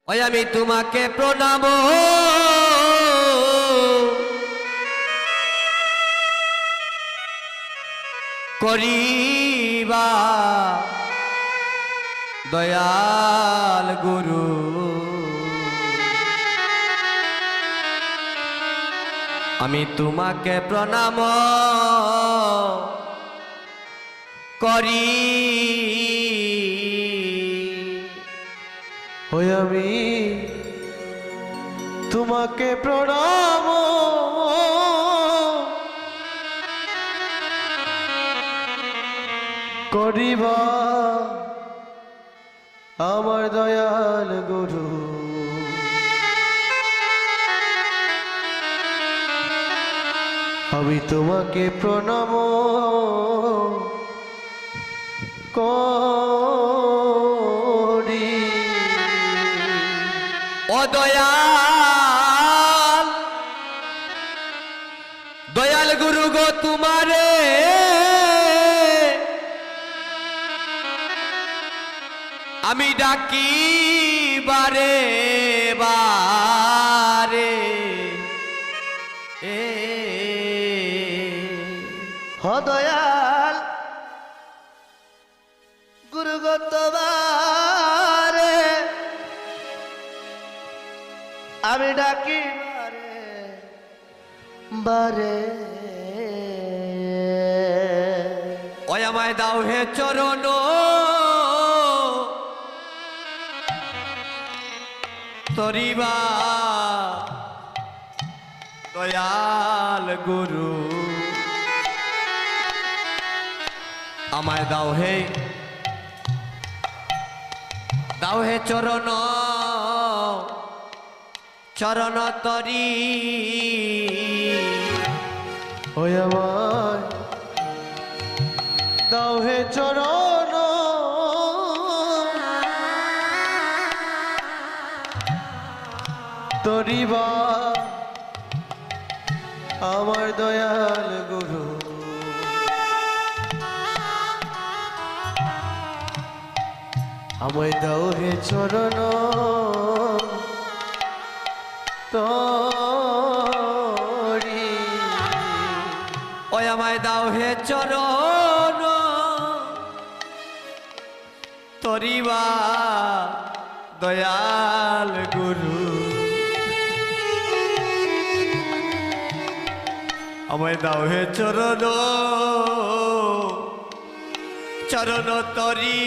ওই আমি তোমাকে প্রণাম করিবা দয়াল গুরু। আমি তোমাকে প্রণাম করি ওই আমি তোমাকে প্রণাম করিবা আমার দয়াল গুরু। আমি তোমাকে প্রণাম করি। ও দয়াল দয়াল গুরু গো তোমারে আমি ডাকি বারে বারে হ দয়াল গুরু গো তোমারে আমি ডাকি বারে বারে। ওই আমায় দাও হে চরণ তরিবা দয়াল গুরু। আমায় দাও হে চরণ চরণ তরি। ওই আমার দাও হে চরণ তরিবা আমার দয়াল গুরু। আমায় দাও হে চরণ তরি। ওই আমায় দাও হে চরণ তরিবা দয়াল গুরু। আমায় দাও হে চরণ চরণ তরি।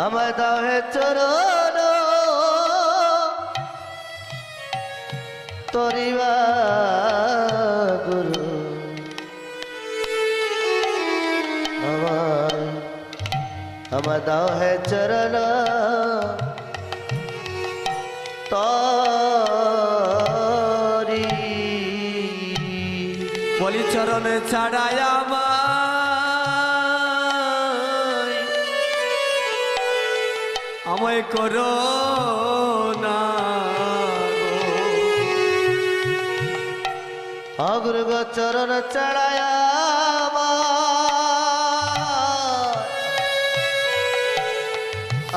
আমায় দাও হে চরণ তরিবা গুরু। আমায় দাও হে চরণ তরি। বলি চরণে ছাড়াই আমায় করো না গুরু গো চরণ চড়ায়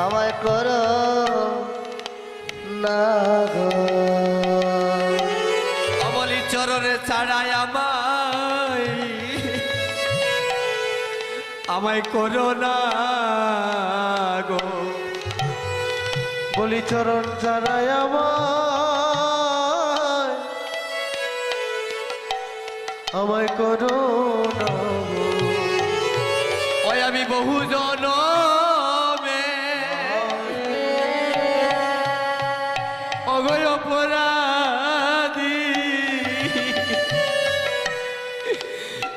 আমায় করো না গো। বলি চরণে ছাড়াই আমায় করো না গো। বলি চরণ চড়ায় আমায় করো না গো। ওই আমি বহু জনমে অগয় অপরাধী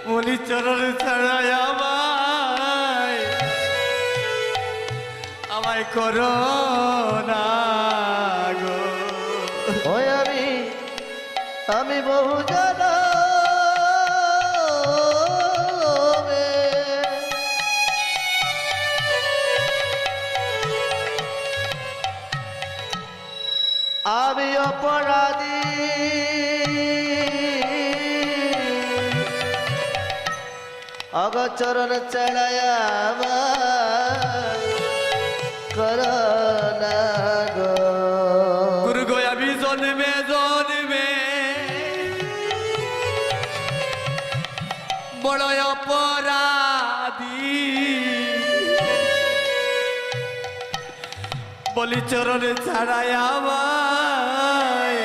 বলি চরণ ছাড়াই আমায় করো না গো। ওই আমি বহু জানা আমি অপরাধী अगचरण चढ़ाया বলি চরণে ছাড়াই আমায়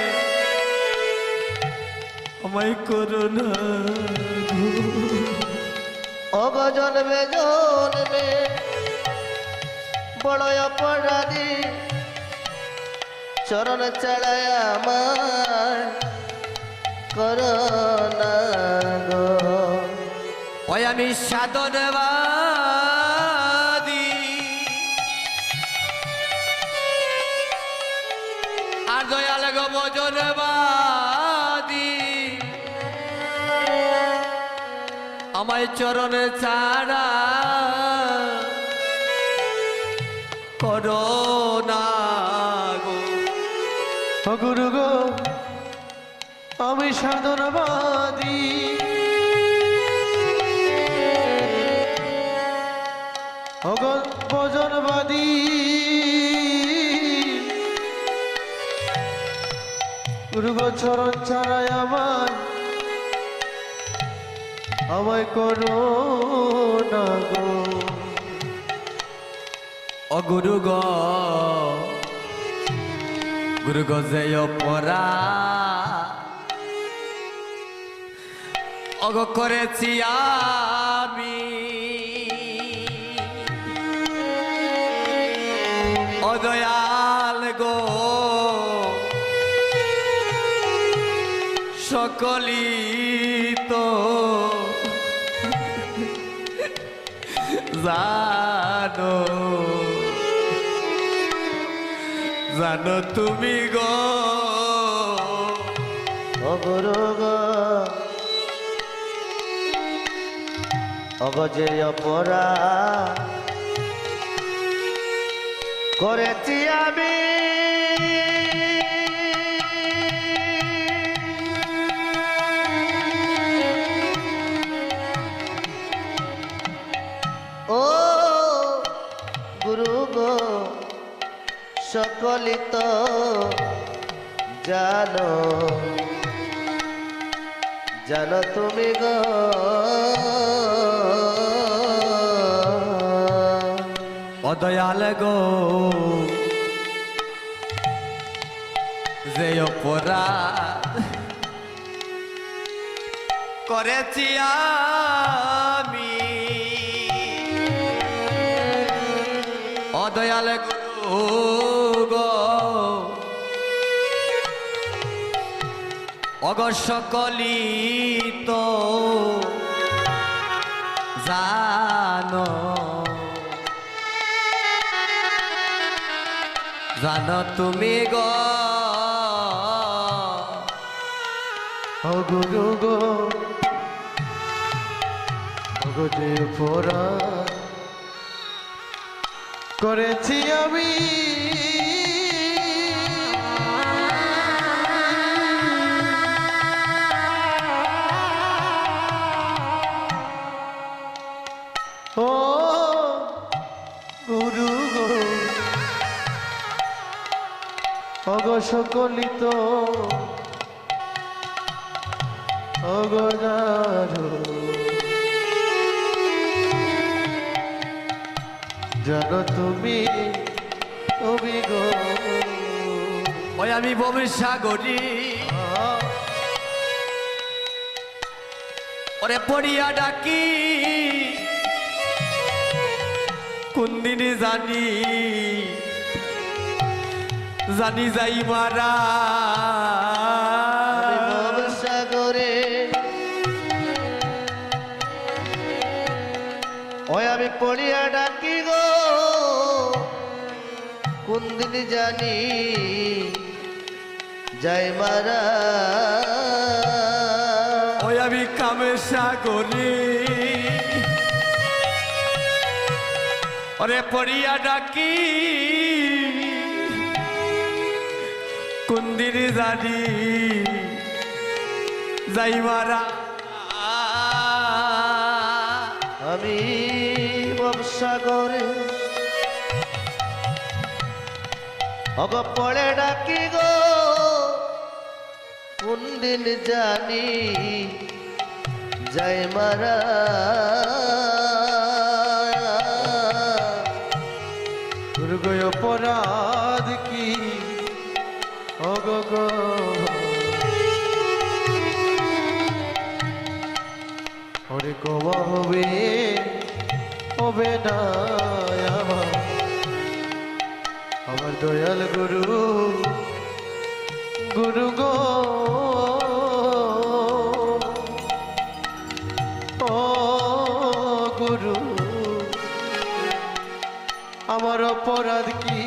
আমায় করো না গো। অগ জন্মে জন্মে বড় অপরাধী চরণ ছাড়ায় আমার করোনা গো। ওই আমি সাধনবাদী আর দয়াল গো ভজনবাদী আমায় চরণে ছাড়া করো না গো। ও গুরু গো আমি সাধনবাদী ভজনবাদী গুরু গো চরণ ছাড়াই আমায় করো না গো। ও গুরু গো যে অপরা অগ করেছি আমি অদয়াল গো সকলি তো জানো জানো তুমি গো। ও গুরু গো অগ যে অপরাধ করেছি আমি ও গুরু গো সকলি তো জানো জানো তুমি গো। অদয়াল গো যে অপরাধ করেছি আমি অদয়াল গুরু গো অগ সকলি তো জানো জানো তুমি গো। ও গুরু গো অগ যে অপরাধ করেছি আমি ও গুরু গো অগ সকলিত অগজারো জানো তুমি গো। ওই আমি ভবিষ্যাগরী ওরে পড়িয়া ডাকি কোন দিনে জানি জানি যাই মারা সাগরে ওই আমি পড়িয়া ডাকি গো কোন দিন জানি যাই মারা। ওই আমি কামের সাগরে ওরে পড়িয়া ডাকি কোন দিনে জানি যাই মারা। আমি সাগরে অগ পড়ে ডাকি গো কোন দিন জানি যাই মারা। দুর্গ গো অপরাধ কি ওগো গো ওরে কবা হবে হবে না আমার দয়াল গুরু গুরু গো ও গুরু আমার অপরাধ কি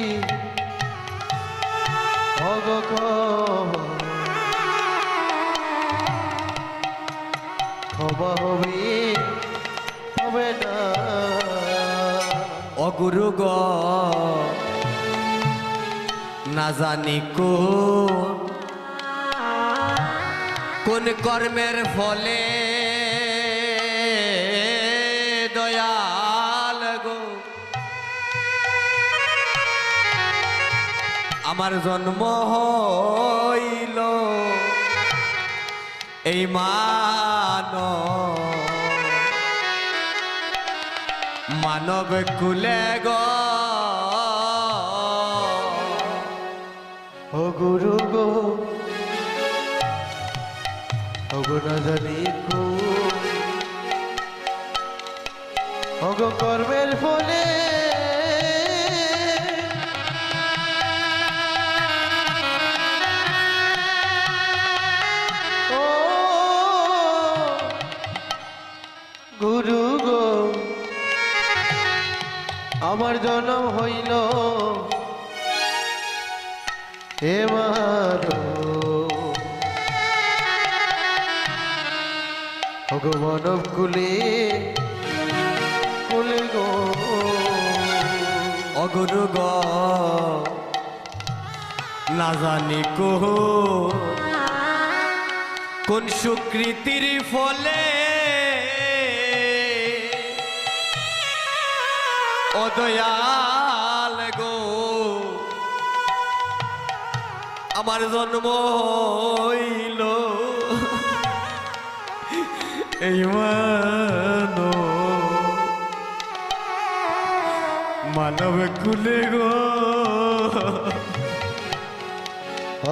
ওগো গো ক্ষমা হবে না অগুরু গ না জানি কোন কর্মের ফলে দয়াল গো আমার জন্ম হইল এই মানব কুলে গো ও গুরু গো ও গো না জানি ও গো কর্মের ফলে ও গুরু গো আমার জন্ম হইল এবার ওগো মানব কুলে কুলে গো অগুরু গ না জানি কোন সুকৃতির ফলে ও দয়াল গো আমার জন্ম হইল এই মানব কুলে গো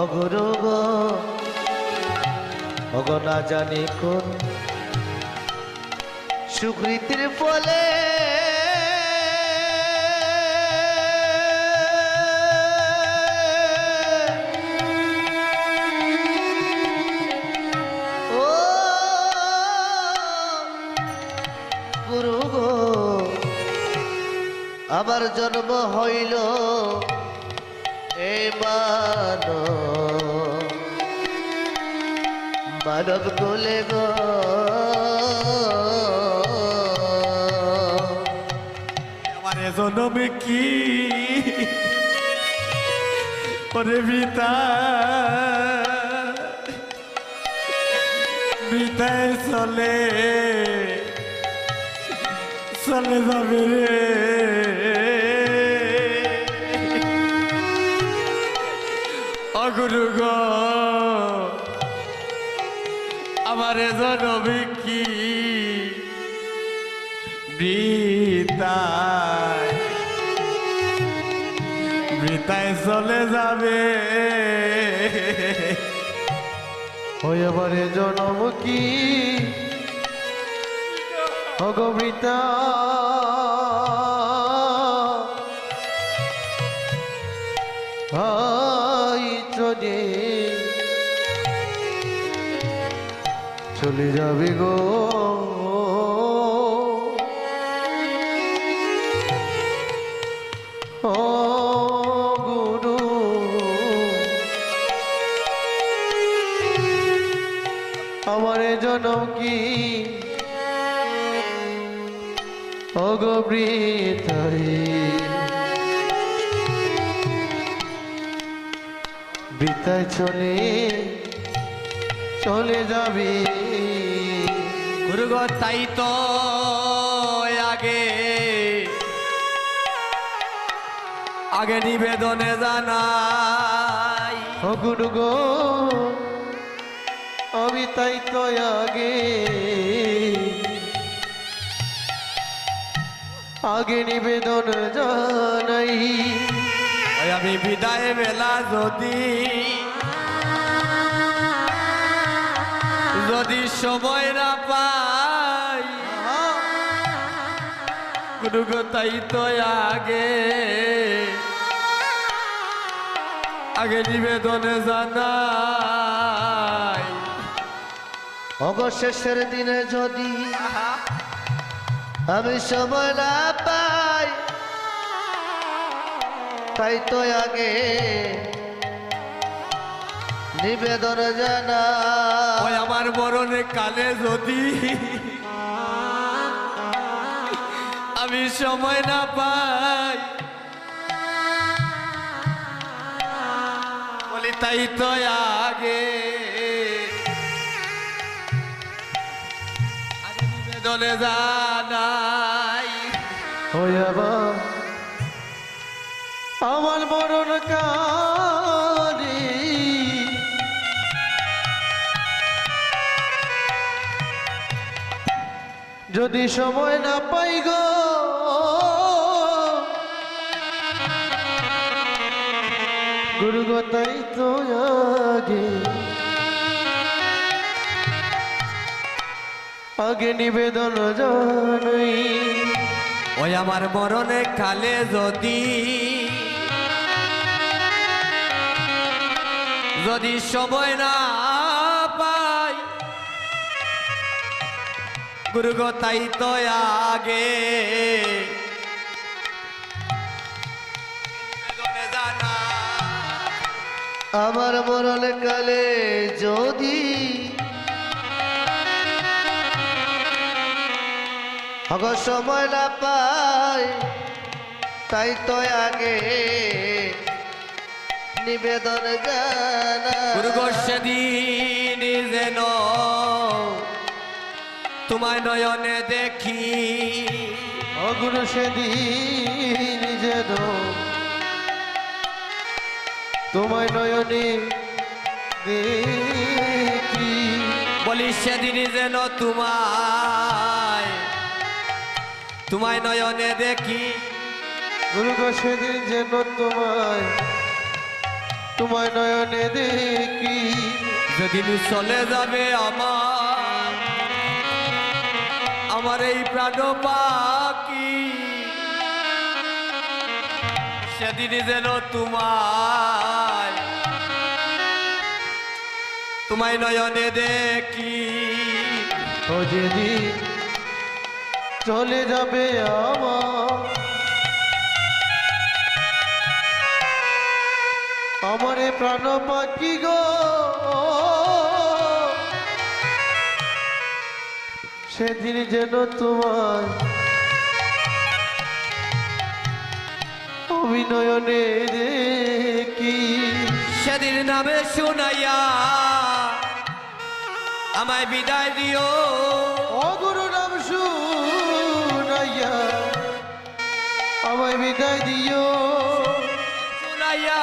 অগুরু গো ওগো না জানি কোন সুকৃতির ফলে ও গুরু গো আমার জন্ম হইল এই মানব কোলে গো আমার জন্ম কি ওরে বিতায় চলে যাবে রে অগুরু গো আমার জন্ম কি বৃতায় চলে যাবে ওই আমারে জনম কি অগবৃতা চলে যাবে গো ও গুরু আমার জনম কি অগবৃতায় বৃতায় চলে যাবে গুরু গো তাই তো আগে নিবেদনে জানাই ও গুরু গো আমি তাই তো আগে আগে নিবেদন জানাই ওই আমি বিদায় বেলা যদি যদি সময় না পাই গুরু গো তাই তো আগে আগে নিবেদনে জানাই অবশেষের দিনে যদি আমি সময় না পাই তাই তো আগে নিবেদন জানা ওই আমার মরণে কালে যদি আমি সময় না পাই বলি তাই তো আগে আগে নিবেদনে জানাই ওই আবার আমার মরণ কালে যদি সময় না পাই গো গুরু গো তাই তো আগে আগে নিবেদন জানাই ওই আমার মরণে কালে যদি যদি সময় না পাই গুরু গো তাই তো আগে নিবেদনে জানাই। আমার মরণ কালে যদি সময় না পাই তাই তো আগে নিবেদন জানা গুরু গো সেদিন যেন তোমায় নয়নে দেখি অগুরু সেদিন যেন তোমায় নয়নে দেখি বলি সেদিন যেন তোমায় নয়নে দেখি গুরু গো সেদিন যেন তোমায় নয়নে দেখি যেদিন চলে যাবে আমার এই প্রাণ পাখি সেদিন যেন তোমায় নয়নে দেখি ও যেদিন চলে যাবে আমার এ প্রাণ পাখি গো সেদিন যেন তোমার অভিনয়নে দেখি সেদিন নামে শুনাইয়া আমায় বিদায় দিও অগুরু নাম শুনাইয়া আমায় বিদায় দিও শুনাইয়া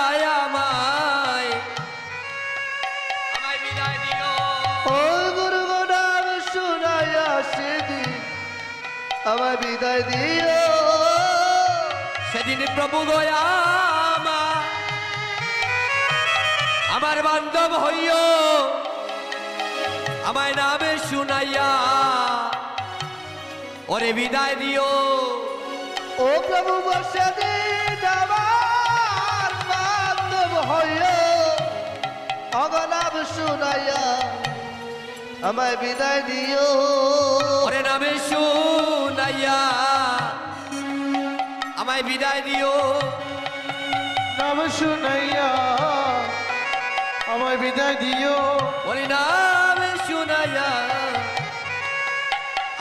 আমায় বিদায় দিও ও গুরু নাম শুনাইয়া সেদিন আমায় বিদায় দিও সেদিন প্রভু গয়া আমার বান্ধব হইও আমায় নামে শুনাইয়া ওরে বিদায় দিও ও প্রভু সেদিন আমার বান্ধব হইও অগনাম শুনাইয়া আমায় বিদায় দিও ওরে নামে শুনাইয়া আমায় বিদায় দিও নাম শুনাইয়া আমায় বিদায় দিও ওরে নামে শুনাইয়া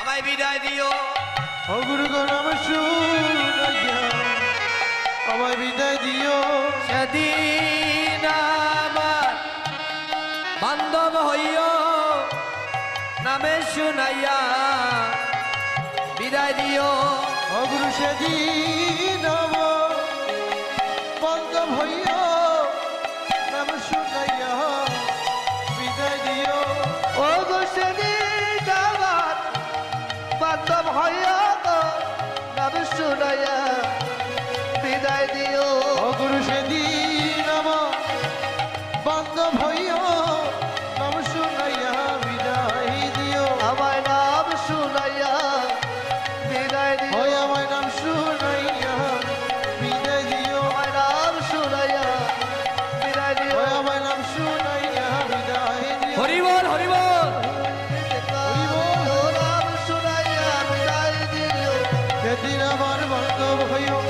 আমায় বিদায় দিও ও গুরু গো নাম শুনাইয়া আমায় বিদায় দিও সেদিন আমার বান্ধব হইও নামে শুনাইয়া বিদায় দিও ও গুরু সেদিন আমার বান্ধব হইয়া নাম শুনাইয়া বিদায় দিও ও গো সেদিন আমার বান্ধব হইয়া নাম শুনাইয়া বিদায় দিও ওই আমার নাম শুনাইয়া বিদায় দিও আমার নাম শুনাইয়া বিদায় দিও ওই আমার নাম শুনাইয়া বিদায় দিও হরিবল হরিবল নাম শুনাইয়া বিদায় দিও সেদিন আমার বান্ধব হইও